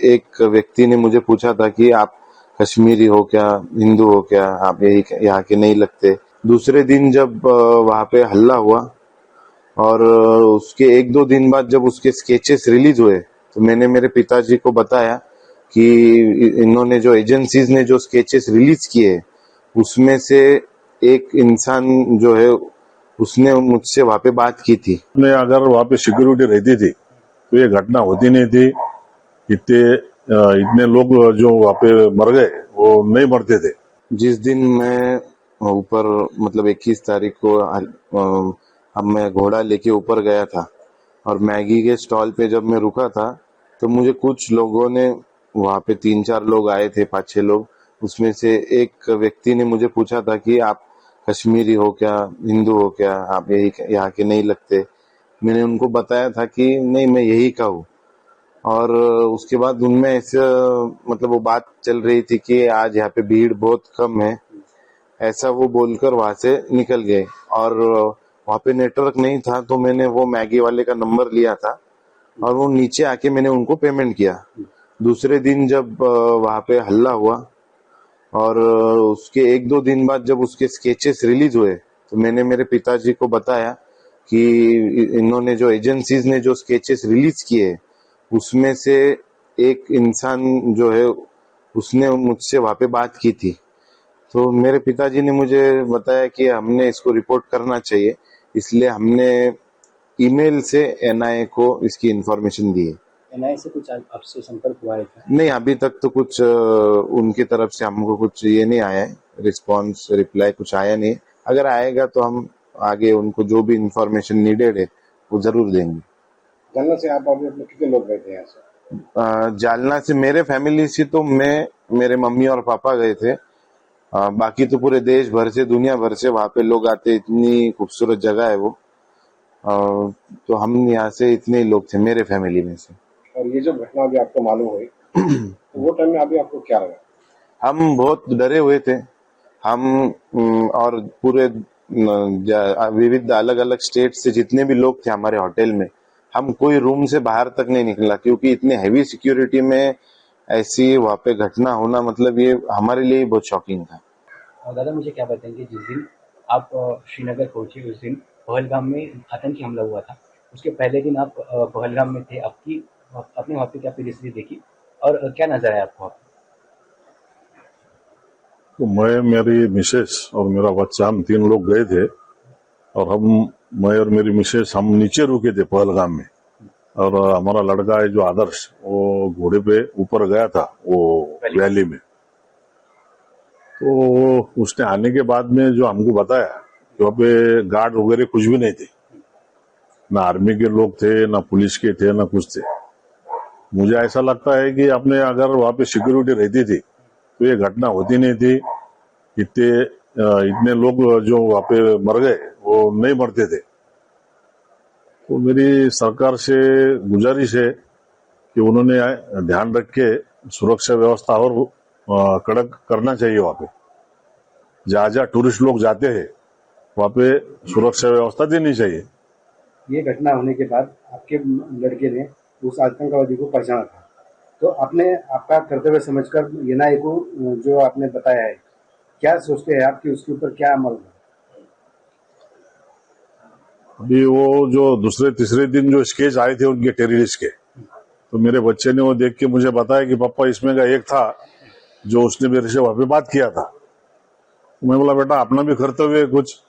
एक व्यक्ति ने मुझे पूछा था कि आप कश्मीरी हो क्या, हिंदू हो क्या, आप यही यहाँ के नहीं लगते। दूसरे दिन जब वहाँ पे हल्ला हुआ और उसके 1-2 दिन बाद जब उसके स्केचेस रिलीज हुए तो मैंने मेरे पिताजी को बताया कि इन्होंने जो एजेंसीज ने जो स्केचेस रिलीज किए उसमें से एक इंसान जो है उसने मुझसे वहाँ पे बात की थी। अगर वहाँ पे सिक्योरिटी रहती थी तो ये घटना होती नहीं थी। इतने लोग जो वहाँ पे मर गए वो नहीं मरते थे। जिस दिन मैं ऊपर मतलब 21 तारीख को अब मैं घोड़ा लेके ऊपर गया था और मैगी के स्टॉल पे जब मैं रुका था तो मुझे कुछ लोगों ने, वहाँ पे 3-4 लोग आए थे, 5-6 लोग, उसमें से एक व्यक्ति ने मुझे पूछा था कि आप कश्मीरी हो क्या, हिंदू हो क्या, आप यही यहाँ के नहीं लगते। मैंने उनको बताया था कि नहीं, मैं यही का हूँ। और उसके बाद उनमें ऐसे मतलब वो बात चल रही थी कि आज यहाँ पे भीड़ बहुत कम है, ऐसा वो बोलकर वहां से निकल गए। और वहां पे नेटवर्क नहीं था तो मैंने वो मैगी वाले का नंबर लिया था और वो नीचे आके मैंने उनको पेमेंट किया। दूसरे दिन जब वहां पे हल्ला हुआ और उसके 1-2 दिन बाद जब उसके स्केचेस रिलीज हुए तो मैंने मेरे पिताजी को बताया कि इन्होंने जो एजेंसीज ने जो स्केचेस रिलीज किए उसमें से एक इंसान जो है उसने मुझसे वहां पे बात की थी। तो मेरे पिताजी ने मुझे बताया कि हमने इसको रिपोर्ट करना चाहिए, इसलिए हमने ईमेल से एनआईए को इसकी इंफॉर्मेशन दी है। एनआईए से कुछ आपसे संपर्क हुआ है क्या? नहीं, अभी तक तो कुछ उनकी तरफ से हमको कुछ ये नहीं आया है, रिस्पांस रिप्लाई कुछ आया नहीं है। अगर आएगा तो हम आगे उनको जो भी इंफॉर्मेशन नीडेड है वो जरूर देंगे। जालना से आप अभी अपने कितने लोग गए थे यहाँ से? जालना से मेरे फैमिली से तो मैं, मेरे मम्मी और पापा गए थे। बाकी तो पूरे देश भर से, दुनिया भर से वहाँ पे लोग आते, इतनी खूबसूरत जगह है वो। तो हम यहाँ से इतने ही लोग थे मेरे फैमिली में से। और ये जो घटना अभी आपको मालूम हुई तो वो टाइम में अभी आपको क्या लगा? हम बहुत डरे हुए थे। हम और पूरे विविध अलग अलग स्टेट से जितने भी लोग थे हमारे होटल में, हम कोई रूम से बाहर तक नहीं निकला क्योंकि इतने हैवी सिक्योरिटी में ऐसी वहाँ पे घटना होना मतलब ये हमारे लिए बहुत शॉकिंग था। दादा मुझे क्या बताएंगे, जिस दिन आप श्रीनगर पहुंचे उस दिन पहलगाम में आतंकी हमला हुआ था, उसके पहले दिन आप पहलगाम में थे, आपने वहाँ पे क्या परिस्थिति देखी और क्या नजर आया आपको? तो मैं, मेरी मिसेस और मेरा बच्चा, हम 3 लोग गए थे और मैं और मेरी मिसेस हम नीचे रुके थे पहलगाम में। और हमारा लड़का है जो आदर्श, वो घोड़े पे ऊपर गया था वो वैली में। तो उसने आने के बाद में जो हमको बताया कि वहाँ पे गार्ड वगैरह कुछ भी नहीं थे, ना आर्मी के लोग थे, ना पुलिस के थे, ना कुछ थे। मुझे ऐसा लगता है कि अपने अगर वहाँ पे सिक्योरिटी रहती थी तो ये घटना होती नहीं थी। इतने लोग जो वहाँ पे मर गए वो नहीं मरते थे। तो मेरी सरकार से गुजारिश है कि उन्होंने ध्यान रख के सुरक्षा व्यवस्था और कड़क करना चाहिए। वहाँ पे जहाँ जहाँ टूरिस्ट लोग जाते हैं वहाँ पे सुरक्षा व्यवस्था देनी चाहिए। ये घटना होने के बाद आपके लड़के ने उस आतंकवादी को पहचाना था, तो आपने आपका कर्तव्य समझकर एनआईए को जो आपने बताया है, क्या सोचते हैं आप कि उसके ऊपर क्या अमल है? अभी वो जो दूसरे तीसरे दिन जो स्केच आए थे उनके टेररिस्ट के, तो मेरे बच्चे ने वो देख के मुझे बताया कि पापा इसमें का एक था जो उसने मेरे से वहां पे बात किया था। तो मैं बोला बेटा अपना भी कर्तव्य है, कुछ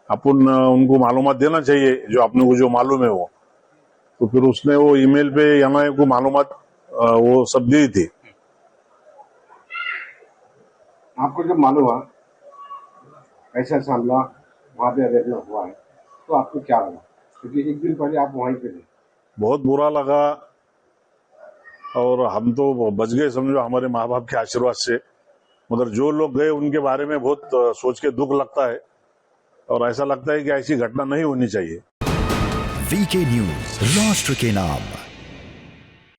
अपन उनको मालूमात देना चाहिए जो अपने को जो मालूम है वो। तो फिर उसने वो ईमेल पे एनआईए को मालूमात वो सब दी थी। आपको जब मालूम हुआ ऐसा हमला वहाँ पे अरेंजमेंट हुआ है तो आपको क्या लगा, क्योंकि एक दिन पहले आप वहीं पे थे? बहुत बुरा लगा और हम तो बच गए समझो हमारे माँ बाप के आशीर्वाद से, मगर जो लोग गए उनके बारे में बहुत सोच के दुख लगता है और ऐसा लगता है कि ऐसी घटना नहीं होनी चाहिए। वीके न्यूज, राष्ट्र के नाम।